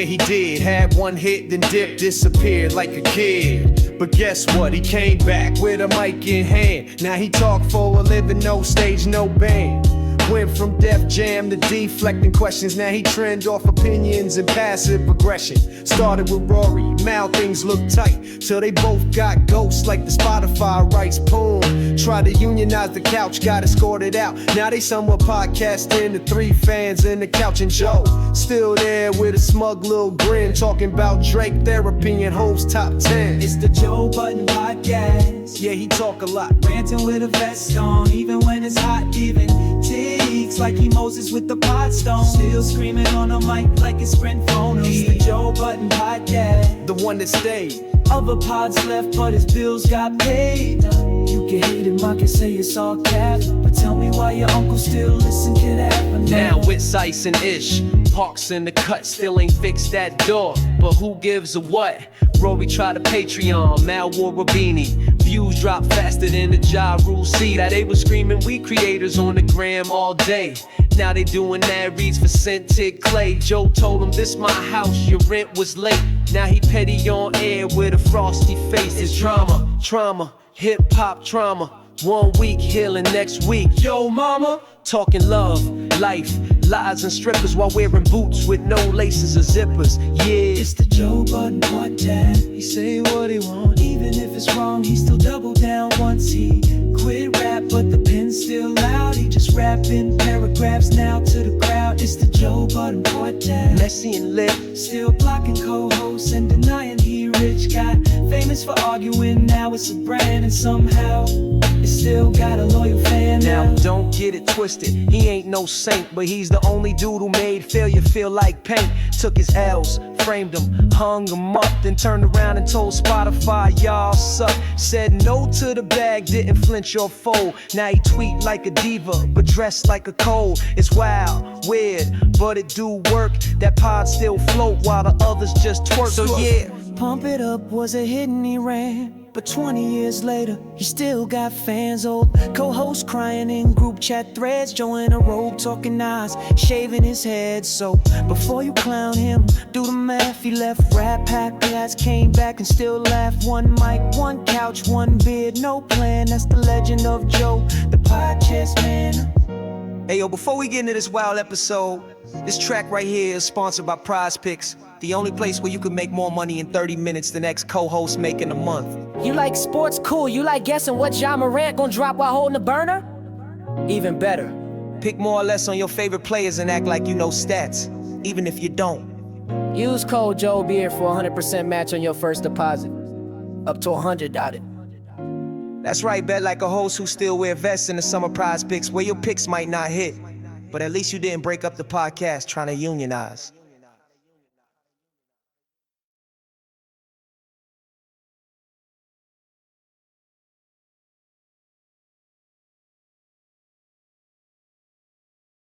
he did. Had one hit, then dipped, disappeared like a kid. But guess what? He came back with a mic in hand. Now he talk for a living, no stage, no band. Went from Def Jam to deflecting questions. Now he trend off opinions and passive aggression. Started with Rory, now things look tight, till they both got ghosts like the Spotify rights. Boom, tried to unionize the couch, got escorted out. Now they somewhat podcasting, the three fans in the couch, and Joe still there with a smug little grin, talking about Drake therapy and Hope's top 10. It's the Joe Budden podcast. Yeah, he talk a lot, ranting with a vest on, even when it's hot, even ticks like he Moses with the pot stone. Still screaming on a mic like it's Sprint phone. It's the Joe Budden podcast, the one that stayed. Other pods left, but his bills got paid. You can hate him, I can say it's all cap, but tell me why your uncle still listen to that. Now it's Ice and Ish, Parks in the cut, still ain't fixed that door. But who gives a what? Rory tried a Patreon, Mal wore a beanie. Views drop faster than the Ja Rule C. Now they was screaming we creators on the gram all day. Now they doing ad reads for scented clay. Joe told him this my house, your rent was late. Now he petty on air with a frosty face. It's trauma, hip-hop trauma. 1 week healing, next week yo mama talking love, life, lies and strippers while wearing boots with no laces or zippers. Yeah, it's the Joe Budden podcast. He say what he want, even if it's wrong, he still double down. Once he quit rap, but the pen's still loud. He just rapping paragraphs now to the crowd. It's the Joe Budden podcast. Messy and lit, still blocking co-hosts and denying he rich. Got famous for arguing, now it's a brand, and somehow it still got a loyal fan now. Don't get it twisted, he ain't no saint, but he's the only dude who made failure feel like paint. Took his L's, framed them, hung them up, then turned around and told Spotify y'all suck. Said no to the bag, didn't flinch or fold. Now he tweet like a diva, but dressed like a cold. It's wild, weird, but it do work. That pod still float while the others just twerk. So yeah, Pump It Up was a hit and he ran, but 20 years later, he still got fans. Old co-hosts crying in group chat threads. Joe in a robe talking eyes, shaving his head. So before you clown him, do the math. He left Rap Pack Glass, came back and still laugh. One mic, one couch, one beard, no plan. That's the legend of Joe, the podcast man. Hey yo, before we get into this wild episode, this track right here is sponsored by Prize Picks, the only place where you can make more money in 30 minutes than ex-co-hosts make in a month. You like sports? Cool. You like guessing what Ja Morant gonna drop while holding the burner? Even better. Pick more or less on your favorite players and act like you know stats, even if you don't. Use code Joe Beard for 100% match on your first deposit. Up to $100. That's right, bet like a host who still wear vests in the summer Prize Picks, where your picks might not hit, but at least you didn't break up the podcast trying to unionize.